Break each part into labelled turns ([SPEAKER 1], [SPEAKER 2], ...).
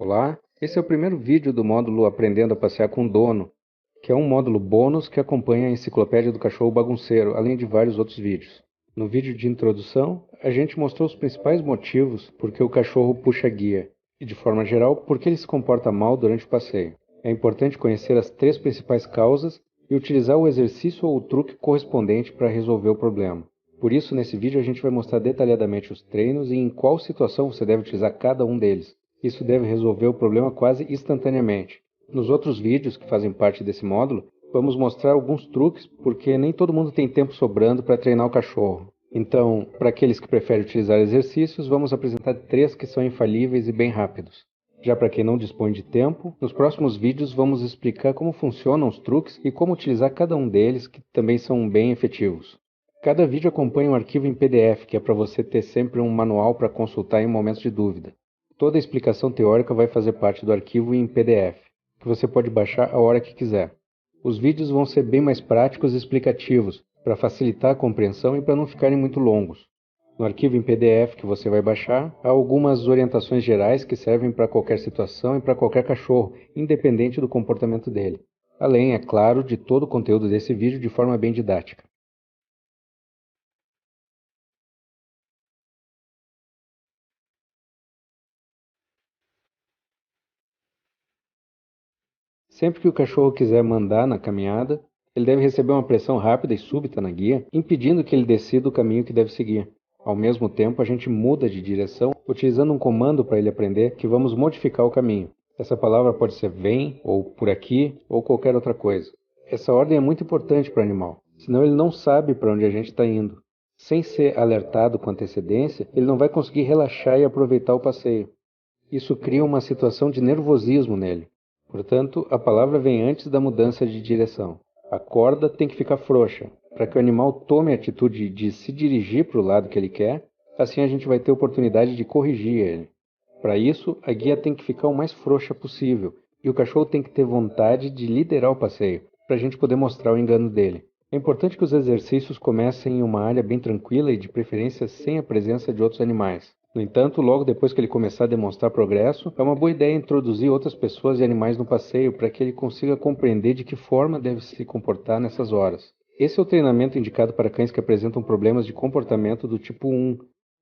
[SPEAKER 1] Olá, esse é o primeiro vídeo do módulo Aprendendo a Passear com Dono, que é um módulo bônus que acompanha a Enciclopédia do Cachorro Bagunceiro, além de vários outros vídeos. No vídeo de introdução, a gente mostrou os principais motivos por que o cachorro puxa a guia, e de forma geral, por que ele se comporta mal durante o passeio. É importante conhecer as 3 principais causas e utilizar o exercício ou o truque correspondente para resolver o problema. Por isso, nesse vídeo a gente vai mostrar detalhadamente os treinos e em qual situação você deve utilizar cada um deles. Isso deve resolver o problema quase instantaneamente. Nos outros vídeos que fazem parte desse módulo, vamos mostrar alguns truques, porque nem todo mundo tem tempo sobrando para treinar o cachorro. Então, para aqueles que preferem utilizar exercícios, vamos apresentar 3 que são infalíveis e bem rápidos. Já para quem não dispõe de tempo, nos próximos vídeos vamos explicar como funcionam os truques e como utilizar cada um deles, que também são bem efetivos. Cada vídeo acompanha um arquivo em PDF, que é para você ter sempre um manual para consultar em momentos de dúvida. Toda a explicação teórica vai fazer parte do arquivo em PDF, que você pode baixar a hora que quiser. Os vídeos vão ser bem mais práticos e explicativos, para facilitar a compreensão e para não ficarem muito longos. No arquivo em PDF que você vai baixar, há algumas orientações gerais que servem para qualquer situação e para qualquer cachorro, independente do comportamento dele. Além, é claro, de todo o conteúdo desse vídeo de forma bem didática. Sempre que o cachorro quiser mandar na caminhada, ele deve receber uma pressão rápida e súbita na guia, impedindo que ele decida o caminho que deve seguir. Ao mesmo tempo, a gente muda de direção, utilizando um comando para ele aprender que vamos modificar o caminho. Essa palavra pode ser vem, ou por aqui, ou qualquer outra coisa. Essa ordem é muito importante para o animal, senão ele não sabe para onde a gente está indo. Sem ser alertado com antecedência, ele não vai conseguir relaxar e aproveitar o passeio. Isso cria uma situação de nervosismo nele. Portanto, a palavra vem antes da mudança de direção. A corda tem que ficar frouxa, para que o animal tome a atitude de se dirigir para o lado que ele quer, assim a gente vai ter oportunidade de corrigir ele. Para isso, a guia tem que ficar o mais frouxa possível, e o cachorro tem que ter vontade de liderar o passeio, para a gente poder mostrar o engano dele. É importante que os exercícios comecem em uma área bem tranquila e de preferência sem a presença de outros animais. No entanto, logo depois que ele começar a demonstrar progresso, é uma boa ideia introduzir outras pessoas e animais no passeio para que ele consiga compreender de que forma deve se comportar nessas horas. Esse é o treinamento indicado para cães que apresentam problemas de comportamento do tipo 1,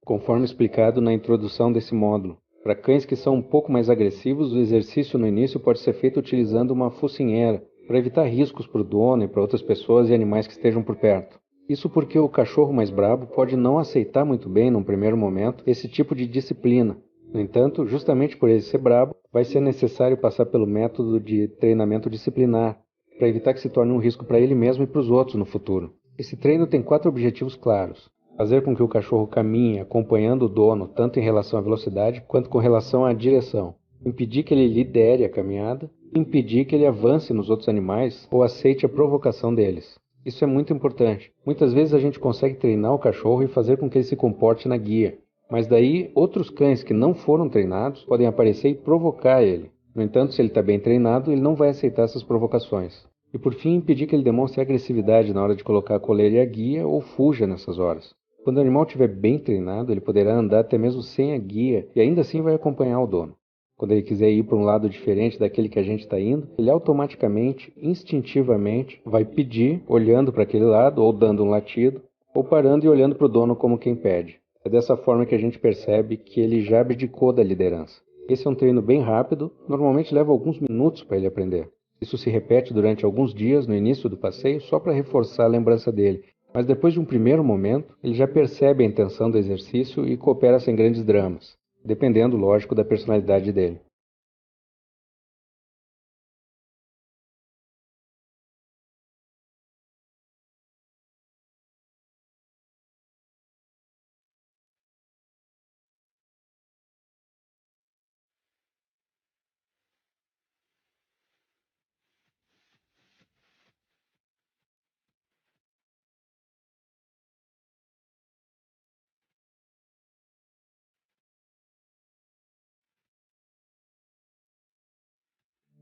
[SPEAKER 1] conforme explicado na introdução desse módulo. Para cães que são um pouco mais agressivos, o exercício no início pode ser feito utilizando uma focinheira, para evitar riscos para o dono e para outras pessoas e animais que estejam por perto. Isso porque o cachorro mais bravo pode não aceitar muito bem, num primeiro momento, esse tipo de disciplina. No entanto, justamente por ele ser bravo, vai ser necessário passar pelo método de treinamento disciplinar, para evitar que se torne um risco para ele mesmo e para os outros no futuro. Esse treino tem 4 objetivos claros: fazer com que o cachorro caminhe acompanhando o dono, tanto em relação à velocidade quanto com relação à direção; impedir que ele lidere a caminhada; e impedir que ele avance nos outros animais ou aceite a provocação deles. Isso é muito importante. Muitas vezes a gente consegue treinar o cachorro e fazer com que ele se comporte na guia, mas daí outros cães que não foram treinados podem aparecer e provocar ele. No entanto, se ele está bem treinado, ele não vai aceitar essas provocações. E por fim, impedir que ele demonstre agressividade na hora de colocar a coleira e a guia ou fuja nessas horas. Quando o animal estiver bem treinado, ele poderá andar até mesmo sem a guia e ainda assim vai acompanhar o dono. Quando ele quiser ir para um lado diferente daquele que a gente está indo, ele automaticamente, instintivamente, vai pedir, olhando para aquele lado, ou dando um latido, ou parando e olhando para o dono como quem pede. É dessa forma que a gente percebe que ele já abdicou da liderança. Esse é um treino bem rápido, normalmente leva alguns minutos para ele aprender. Isso se repete durante alguns dias no início do passeio só para reforçar a lembrança dele. Mas depois de um primeiro momento, ele já percebe a intenção do exercício e coopera sem grandes dramas, dependendo, lógico, da personalidade dele.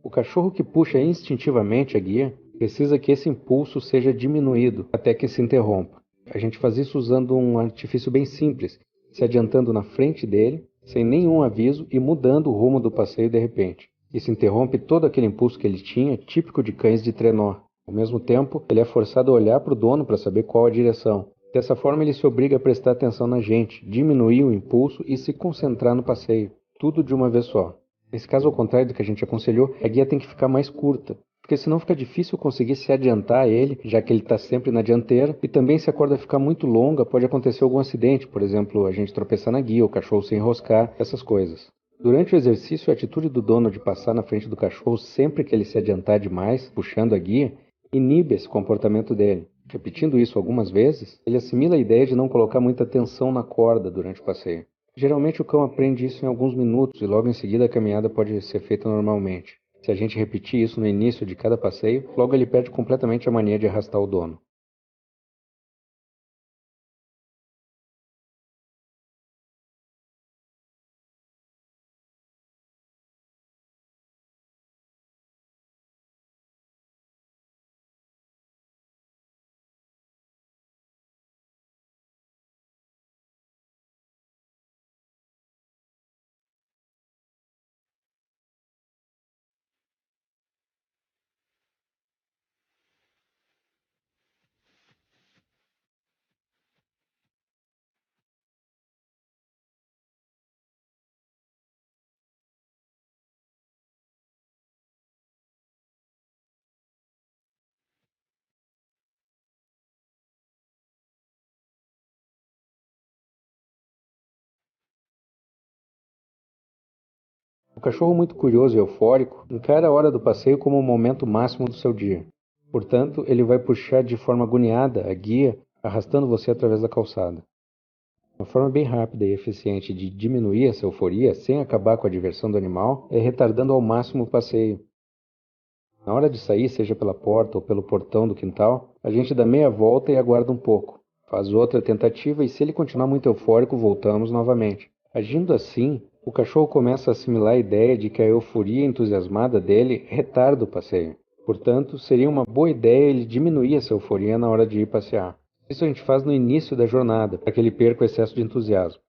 [SPEAKER 1] O cachorro que puxa instintivamente a guia precisa que esse impulso seja diminuído até que se interrompa. A gente faz isso usando um artifício bem simples, se adiantando na frente dele sem nenhum aviso e mudando o rumo do passeio de repente. Isso interrompe todo aquele impulso que ele tinha, típico de cães de trenó. Ao mesmo tempo, ele é forçado a olhar para o dono para saber qual a direção. Dessa forma, ele se obriga a prestar atenção na gente, diminuir o impulso e se concentrar no passeio. Tudo de uma vez só. Nesse caso, ao contrário do que a gente aconselhou, a guia tem que ficar mais curta, porque senão fica difícil conseguir se adiantar a ele, já que ele está sempre na dianteira, e também se a corda ficar muito longa, pode acontecer algum acidente, por exemplo, a gente tropeçar na guia, o cachorro se enroscar, essas coisas. Durante o exercício, a atitude do dono de passar na frente do cachorro sempre que ele se adiantar demais, puxando a guia, inibe esse comportamento dele. Repetindo isso algumas vezes, ele assimila a ideia de não colocar muita tensão na corda durante o passeio. Geralmente o cão aprende isso em alguns minutos e logo em seguida a caminhada pode ser feita normalmente. Se a gente repetir isso no início de cada passeio, logo ele perde completamente a mania de arrastar o dono. O cachorro muito curioso e eufórico encara a hora do passeio como o momento máximo do seu dia. Portanto, ele vai puxar de forma agoniada a guia, arrastando você através da calçada. Uma forma bem rápida e eficiente de diminuir essa euforia sem acabar com a diversão do animal é retardando ao máximo o passeio. Na hora de sair, seja pela porta ou pelo portão do quintal, a gente dá meia volta e aguarda um pouco. Faz outra tentativa e se ele continuar muito eufórico, voltamos novamente. Agindo assim, o cachorro começa a assimilar a ideia de que a euforia entusiasmada dele retarda o passeio. Portanto, seria uma boa ideia ele diminuir essa euforia na hora de ir passear. Isso a gente faz no início da jornada, para que ele perca o excesso de entusiasmo.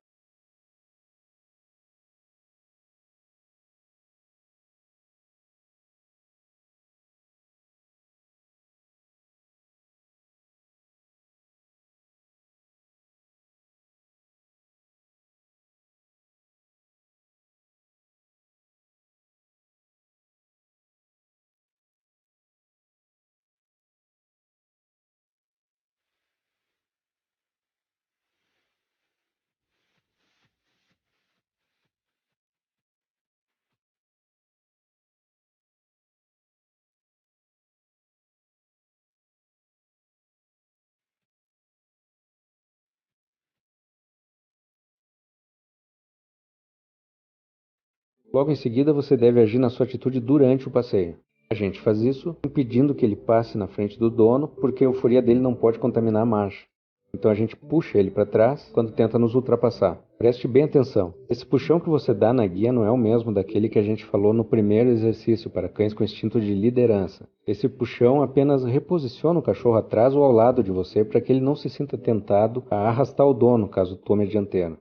[SPEAKER 1] Logo em seguida, você deve agir na sua atitude durante o passeio. A gente faz isso impedindo que ele passe na frente do dono, porque a euforia dele não pode contaminar a marcha. Então a gente puxa ele para trás quando tenta nos ultrapassar. Preste bem atenção. Esse puxão que você dá na guia não é o mesmo daquele que a gente falou no primeiro exercício para cães com instinto de liderança. Esse puxão apenas reposiciona o cachorro atrás ou ao lado de você para que ele não se sinta tentado a arrastar o dono caso tome a dianteira.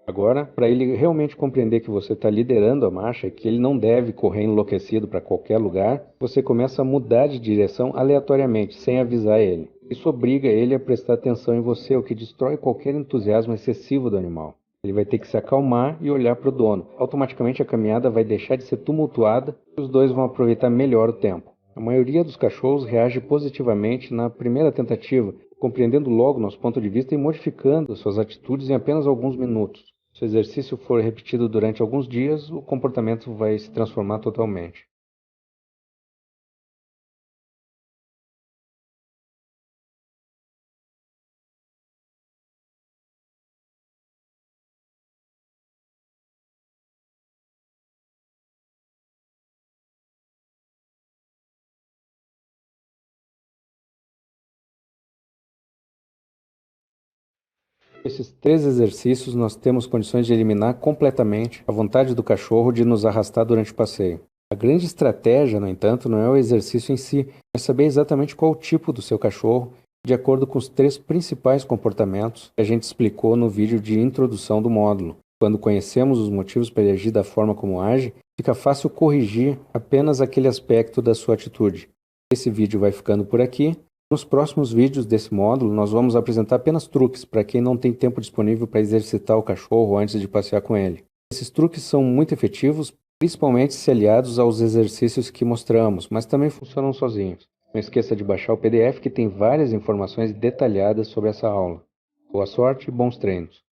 [SPEAKER 1] Agora, para ele realmente compreender que você está liderando a marcha e que ele não deve correr enlouquecido para qualquer lugar, você começa a mudar de direção aleatoriamente, sem avisar ele. Isso obriga ele a prestar atenção em você, o que destrói qualquer entusiasmo excessivo do animal. Ele vai ter que se acalmar e olhar para o dono. Automaticamente a caminhada vai deixar de ser tumultuada e os dois vão aproveitar melhor o tempo. A maioria dos cachorros reage positivamente na primeira tentativa, compreendendo logo nosso ponto de vista e modificando suas atitudes em apenas alguns minutos. Se o exercício for repetido durante alguns dias, o comportamento vai se transformar totalmente. Com esses três exercícios, nós temos condições de eliminar completamente a vontade do cachorro de nos arrastar durante o passeio. A grande estratégia, no entanto, não é o exercício em si, mas saber exatamente qual o tipo do seu cachorro, de acordo com os três principais comportamentos que a gente explicou no vídeo de introdução do módulo. Quando conhecemos os motivos para ele agir da forma como age, fica fácil corrigir apenas aquele aspecto da sua atitude. Esse vídeo vai ficando por aqui. Nos próximos vídeos desse módulo, nós vamos apresentar apenas truques para quem não tem tempo disponível para exercitar o cachorro antes de passear com ele. Esses truques são muito efetivos, principalmente se aliados aos exercícios que mostramos, mas também funcionam sozinhos. Não esqueça de baixar o PDF que tem várias informações detalhadas sobre essa aula. Boa sorte e bons treinos!